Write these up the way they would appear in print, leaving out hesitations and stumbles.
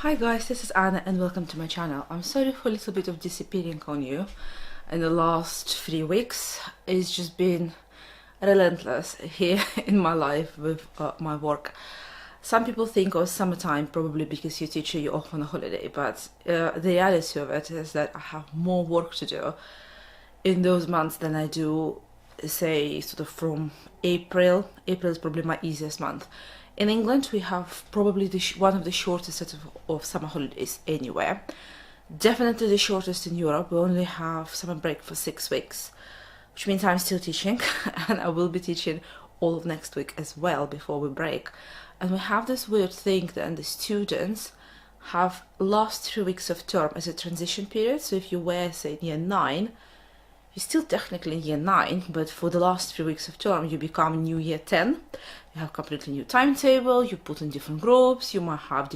Hi guys, this is Anna and welcome to my channel. I'm sorry for a little bit of disappearing on you in the last 3 weeks. It's just been relentless here in my life with my work. Some people think of summertime probably because you're teacher, you're off on a holiday, but the reality of it is that I have more work to do in those months than I do, say, sort of from April. April is probably my easiest month. In England, we have probably one of the shortest set of summer holidays anywhere. Definitely the shortest in Europe. We only have summer break for 6 weeks, which means I'm still teaching and I will be teaching all of next week as well before we break. And we have this weird thing that the students have last 3 weeks of term as a transition period. So if you were, say, in year 9, you're still technically in year 9, but for the last 3 weeks of term, you become new year 10. You have completely new timetable, you put in different groups, you might have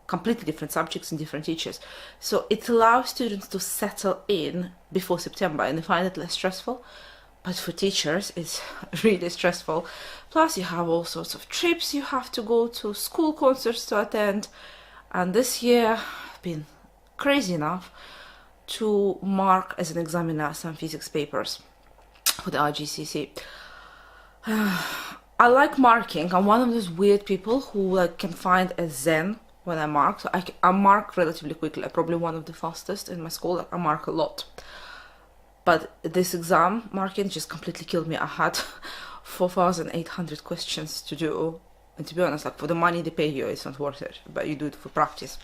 completely different subjects and different teachers. So it allows students to settle in before September and they find it less stressful. But for teachers, it's really stressful. Plus, you have all sorts of trips you have to go to, school concerts to attend. And this year, I've been crazy enough to mark as an examiner some physics papers for the IGCSE. I like marking. I'm one of those weird people who can find a zen when I mark. So I mark relatively quickly. I'm probably one of the fastest in my school. I mark a lot. But this exam marking just completely killed me. I had 4,800 questions to do. And to be honest, for the money they pay you, it's not worth it. But you do it for practice.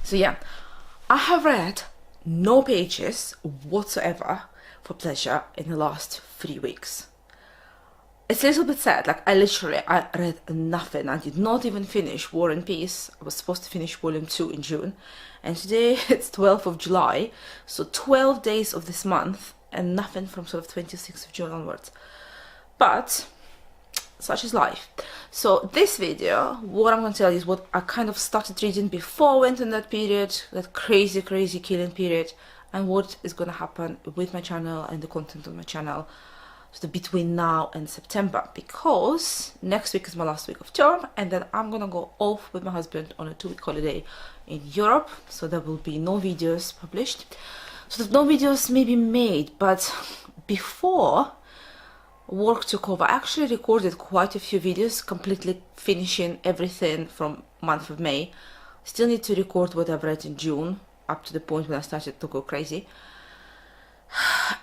So yeah, I have read no pages whatsoever for pleasure in the last 3 weeks. It's a little bit sad. I read nothing. I did not even finish War and Peace. I was supposed to finish volume 2 in June, and today it's 12th of July, so 12 days of this month and nothing from sort of 26th of June onwards. But such is life. So this video, what I'm going to tell you is what I kind of started reading before I went in that period, that crazy killing period, and what is going to happen with my channel and the content on my channel so between now and September, because next week is my last week of term and then I'm gonna go off with my husband on a 2-week holiday in Europe, so there will be no videos published, so no videos may be made. But before work took over, I actually recorded quite a few videos, completely finishing everything from month of May. Still need to record what I've read in June up to the point when I started to go crazy.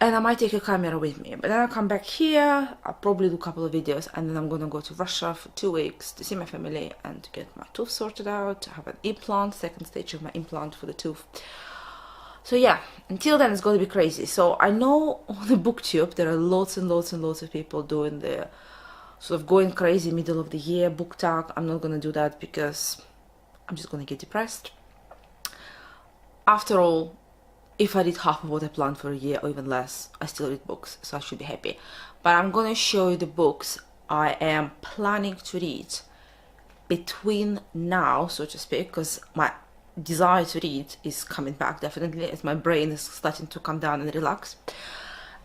And I might take a camera with me, but then I'll come back here, I'll probably do a couple of videos, and then I'm gonna go to Russia for 2 weeks to see my family and to get my tooth sorted out, have an implant, second stage of my implant for the tooth. So yeah, until then it's gonna be crazy. So I know on the booktube there are lots and lots of people doing the sort of going crazy middle of the year book tag. I'm not gonna do that because I'm just gonna get depressed. After all, if I did half of what I planned for a year or even less, I still read books, so I should be happy. But I'm gonna show you the books I am planning to read between now, so to speak, because my desire to read is coming back definitely as my brain is starting to come down and relax,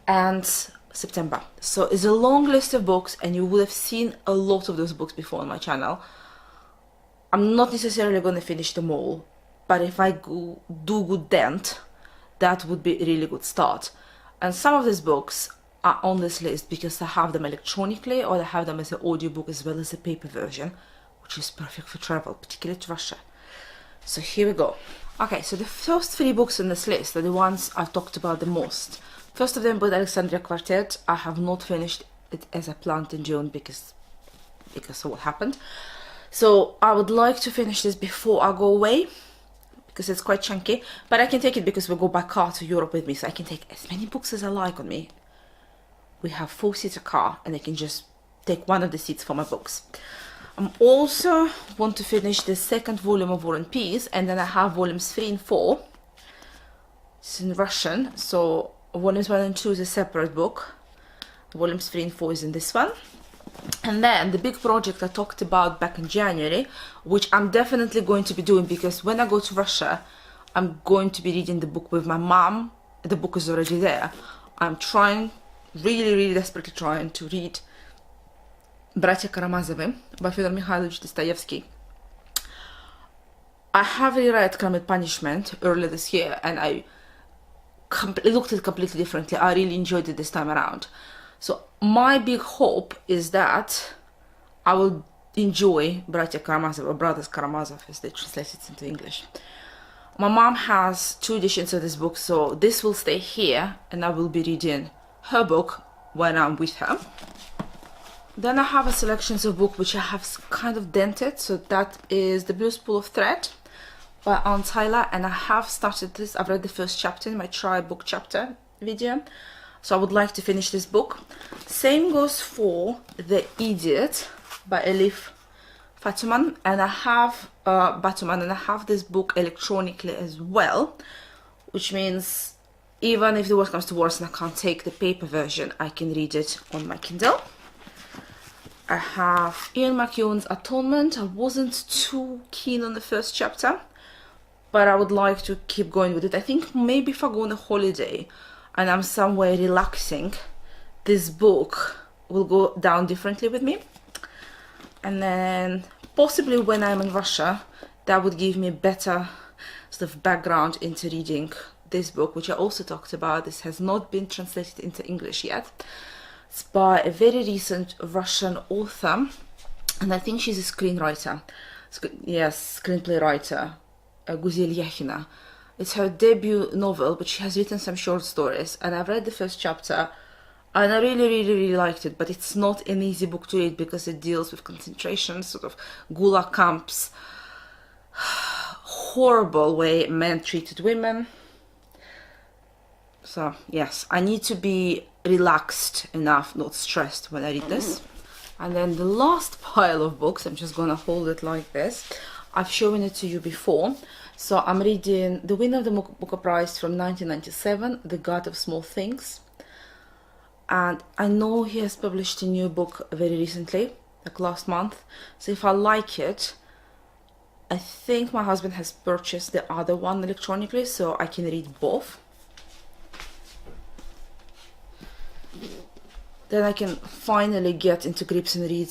and September. So it's a long list of books and you would have seen a lot of those books before on my channel. I'm not necessarily going to finish them all, but if I do good dent, that would be a really good start. And some of these books are on this list because I have them electronically or I have them as an audiobook as well as a paper version, which is perfect for travel, particularly to Russia. So here we go. Okay, so the first 3 books on this list are the ones I've talked about the most. First of them, with Alexandria Quartet. I have not finished it as I planned in June because of what happened. So I would like to finish this before I go away, because it's quite chunky, but I can take it because we go by car to Europe with me, so I can take as many books as I like on me. We have 4-seater car and I can just take one of the seats for my books. I also want to finish the second volume of War and Peace, and then I have volumes 3 and 4. It's in Russian, so volumes 1 and 2 is a separate book. Volumes 3 and 4 is in this one. And then the big project I talked about back in January, which I'm definitely going to be doing because when I go to Russia, I'm going to be reading the book with my mom. The book is already there. I'm trying, really desperately trying to read Братья Карамазовы by Fyodor Mikhailovich Dostoevsky. I have reread Crime and Punishment earlier this year, and I looked at it completely differently. I really enjoyed it this time around. So my big hope is that I will enjoy Bratya Karamazov, or Brothers Karamazov as they translate it into English. My mom has 2 editions of this book, so this will stay here and I will be reading her book when I'm with her. Then I have a selection of books which I have kind of dented, so that is The Blue Spool of Thread by Aunt Tyler, and I have started this. I've read the first chapter in my try book chapter video, so I would like to finish this book. Same goes for The Idiot by Elif Batuman, and I have this book electronically as well, which means even if the worst comes to worst and I can't take the paper version, I can read it on my Kindle. I have Ian McEwan's Atonement. I wasn't too keen on the first chapter, but I would like to keep going with it. I think maybe if I go on a holiday and I'm somewhere relaxing, this book will go down differently with me. And then possibly when I'm in Russia, that would give me a better sort of background into reading this book, which I also talked about. This has not been translated into English yet. It's by a very recent Russian author, and I think she's a screenwriter. Screenplay writer, Guzel Yakhina. It's her debut novel, but she has written some short stories, and I've read the first chapter, and I really liked it. But it's not an easy book to read because it deals with concentration, sort of gulag camps, horrible way men treated women. So yes, I need to be relaxed enough, not stressed when I read this. And then the last pile of books, I'm just gonna hold it like this. I've shown it to you before. So I'm reading the winner of the Booker Prize from 1997, The God of Small Things. And I know he has published a new book very recently, like last month. So if I like it, I think my husband has purchased the other one electronically, so I can read both. Then I can finally get into grips and read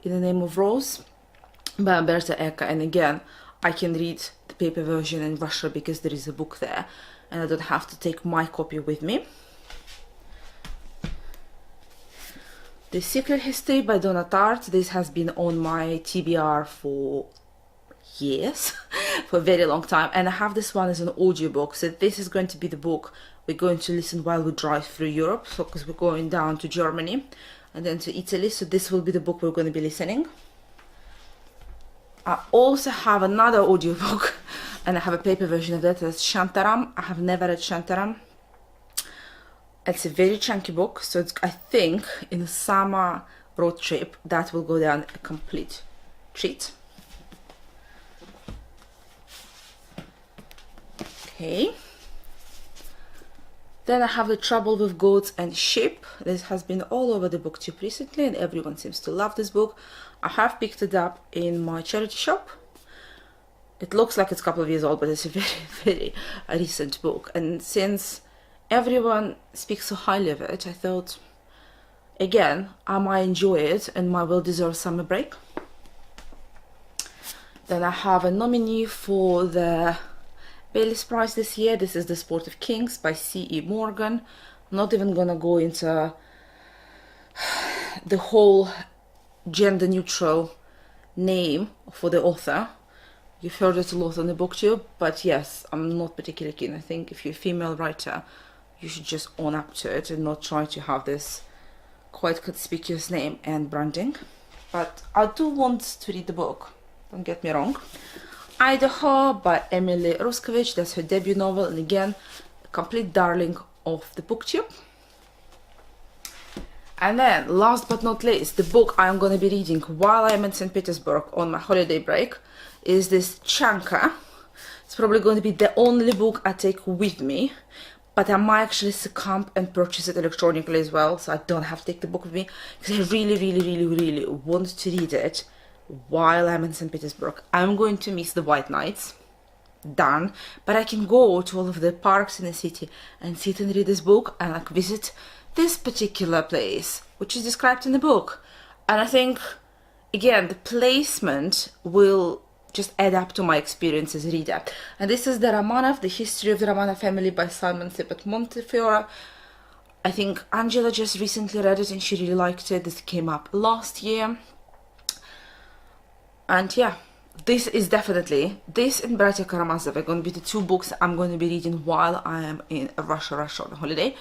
In the Name of Rose by Umberto Eco. And again, I can read the paper version in Russia because there is a book there and I don't have to take my copy with me. The Secret History by Donna Tartt. This has been on my TBR for years, for a very long time, and I have this one as an audiobook. So this is going to be the book we're going to listen while we drive through Europe, so because we're going down to Germany and then to Italy, so this will be the book we're going to be listening. I also have another audiobook and I have a paper version of that. That's Shantaram. I have never read Shantaram. It's a very chunky book, so it's, I think in the summer road trip that will go down a complete treat. Okay. Then I have The Trouble with Goats and Sheep. This has been all over the booktube recently and everyone seems to love this book. I have picked it up in my charity shop. It looks like it's a couple of years old, but it's a very recent book. And since everyone speaks so highly of it, I thought, again, I might enjoy it and might well deserve summer break. Then I have a nominee for the Bailey's Prize this year. This is The Sport of Kings by C.E. Morgan. I'm not even gonna go into the whole gender neutral name for the author. You've heard it a lot on the booktube, but yes, I'm not particularly keen. I think if you're a female writer, you should just own up to it and not try to have this quite conspicuous name and branding. But I do want to read the book, don't get me wrong. Idaho by Emily Ruskovich. That's her debut novel, and again, a complete darling of the booktube. And then, last but not least, the book I'm going to be reading while I'm in St. Petersburg on my holiday break is this Chanka. It's probably going to be the only book I take with me, but I might actually succumb and purchase it electronically as well, so I don't have to take the book with me, because I really want to read it while I'm in St. Petersburg. I'm going to miss the White Nights, darn, but I can go to all of the parks in the city and sit and read this book and like visit this particular place, which is described in the book. And I think, again, the placement will just add up to my experience as a reader. And this is the Romanov, The History of the Romanov Family by Simon Sippet Montefiore. I think Angela just recently read it and she really liked it. This came up last year. And yeah, this is definitely, this and Bratya Karamazov are going to be the two books I'm going to be reading while I am in Russia on holiday.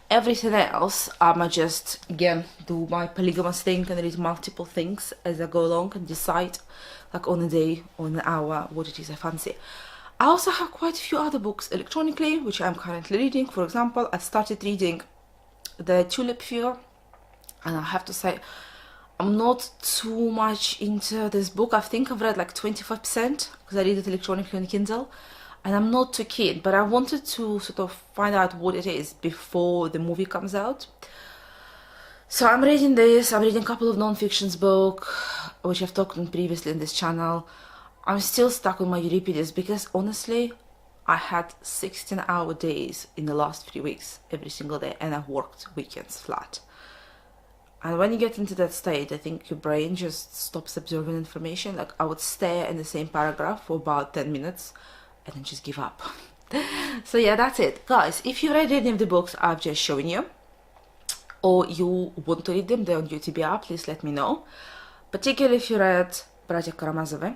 Everything else, I might just, again, do my polygamous thing and read multiple things as I go along and decide, like on a day or an hour, what it is I fancy. I also have quite a few other books electronically, which I'm currently reading. For example, I started reading The Tulip Fever, and I have to say, I'm not too much into this book. I think I've read like 25% because I read it electronically on Kindle. And I'm not too keen, but I wanted to sort of find out what it is before the movie comes out. So I'm reading this, I'm reading a couple of non-fictions books, which I've talked on previously in this channel. I'm still stuck on my Euripides because honestly, I had 16-hour days in the last 3 weeks, every single day, and I've worked weekends flat. And when you get into that state, I think your brain just stops absorbing information. Like, I would stare in the same paragraph for about 10 minutes, and then just give up. So yeah, that's it. Guys, if you read any of the books I've just shown you, or you want to read them, they're on your TBR, please let me know. Particularly if you read Bratya Karamazovы.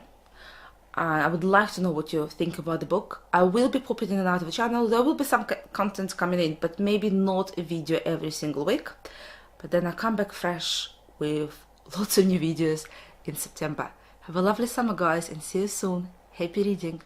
I would like to know what you think about the book. I will be popping in and out of the channel. There will be some content coming in, but maybe not a video every single week. But then I come back fresh with lots of new videos in September. Have a lovely summer, guys, and see you soon. Happy reading.